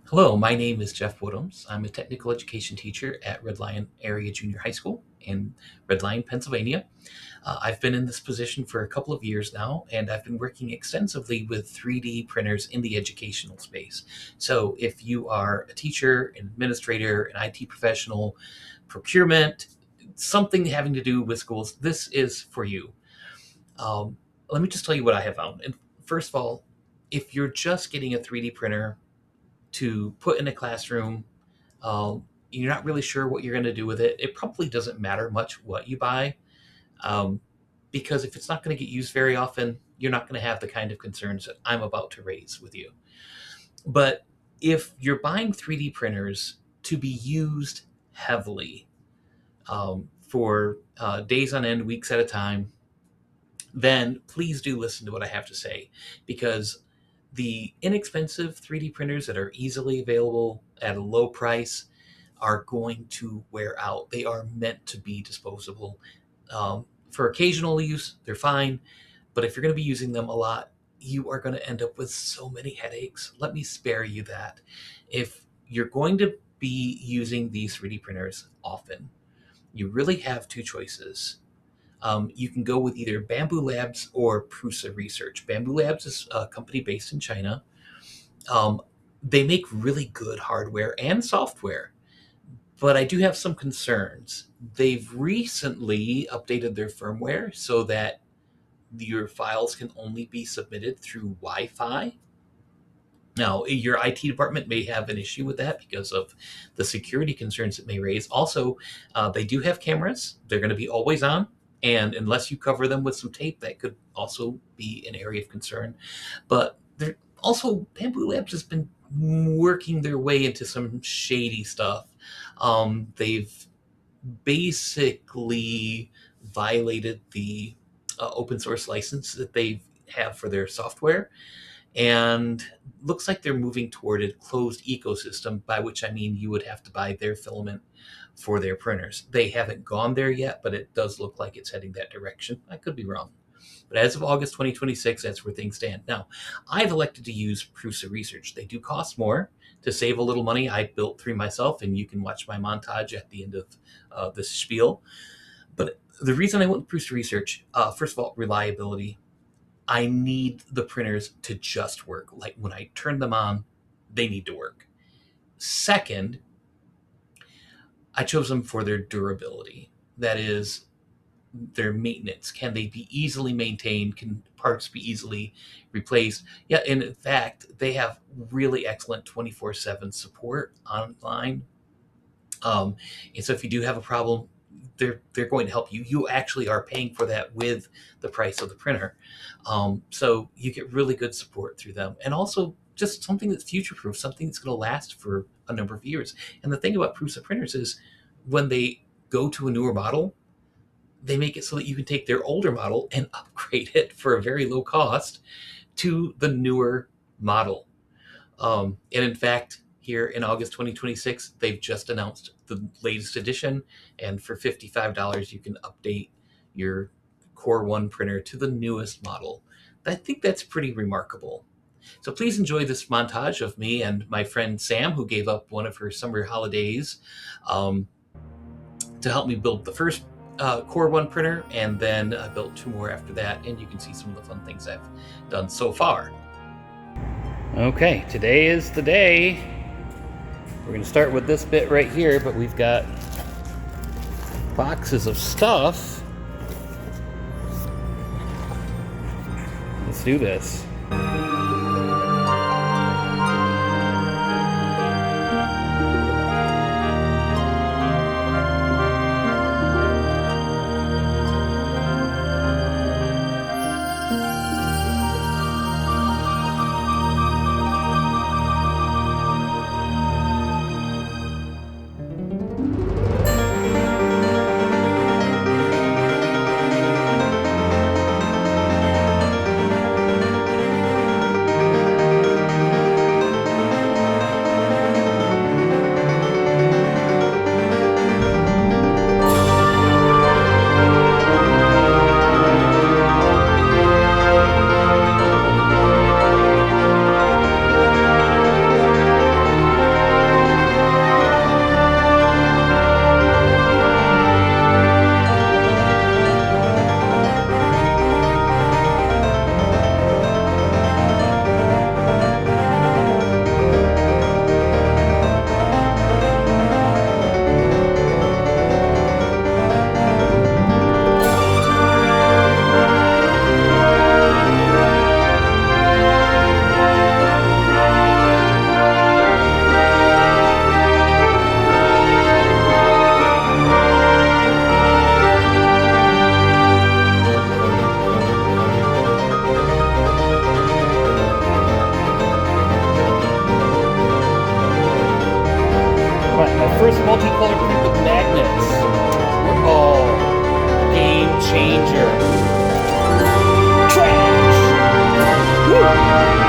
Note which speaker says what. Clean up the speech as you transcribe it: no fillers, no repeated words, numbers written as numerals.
Speaker 1: Hello, my name is Jeff Woodhams. I'm a technical education teacher at Red Lion Area Junior High School in Red Lion, Pennsylvania. I've been in this position for a couple of years now, and I've been working extensively with 3D printers in the educational space. So, if you are a teacher, an administrator, an IT professional, procurement, something having to do with schools, this is for you. Um, Let me just tell you what I have found. And first of all, if you're just getting a 3D printer to put in a classroom. You're not really sure what you're going to do with it. It probably doesn't matter much what you buy, um, because if it's not going to get used very often, you're not going to have the kind of concerns that I'm about to raise with you. But if you're buying 3D printers to be used heavily for days on end, weeks at a time, then please do listen to what I have to say, because the inexpensive 3D printers that are easily available at a low price are going to wear out. They are meant to be disposable. For occasional use, they're fine, but if you're going to be using them a lot, you are going to end up with so many headaches. Let me spare you that. If you're going to be using these 3D printers often, you really have two choices. You can go with either Bamboo Labs or Prusa Research. Bamboo Labs is a company based in China. Um, they make really good hardware and software, but I do have some concerns. They've recently updated their firmware so that your files can only be submitted through Wi Fi. Now, your IT department may have an issue with that because of the security concerns it may raise. Also, they do have cameras, they're going to be always on. And unless you cover them with some tape, that could also be an area of concern. But they're also, Bamboo Labs has been working their way into some shady stuff. They've basically violated the open source license that they have for their software, and looks like they're moving toward a closed ecosystem, by which I mean you would have to buy their filament for their printers. They haven't gone there yet, but it does look like it's heading that direction. I could be wrong. But as of August 2026, that's where things stand. Now, I've elected to use Prusa Research. They do cost more. To save a little money, I built three myself, and you can watch my montage at the end of this spiel. But the reason I went with Prusa Research, first of all, reliability. I need the printers to just work. Like when I turn them on, they need to work. Second, I chose them for their durability. That is, their maintenance. Can they be easily maintained? Can parts be easily replaced? Yeah, and in fact, they have really excellent 24/7 support online. Um, and so if you do have a problem, they're going to help you. You actually are paying for that with the price of the printer. So you get really good support through them, and also just something that's future proof, something that's going to last for a number of years. And the thing about Prusa printers is when they go to a newer model, they make it so that you can take their older model and upgrade it for a very low cost to the newer model. And in fact, here in August 2026, they've just announced the latest edition. And for $55, you can update your Core 1 printer to the newest model. I think that's pretty remarkable. So please enjoy this montage of me and my friend Sam, who gave up one of her summer holidays um, to help me build the first Core 1 printer, and then I built two more after that. And you can see some of the fun things I've done so far. Okay, today is the day. We're going to start with this bit right here, but we've got boxes of stuff. Let's do this. first multicolored print with magnets. Oh, game changer. Trash! Woo!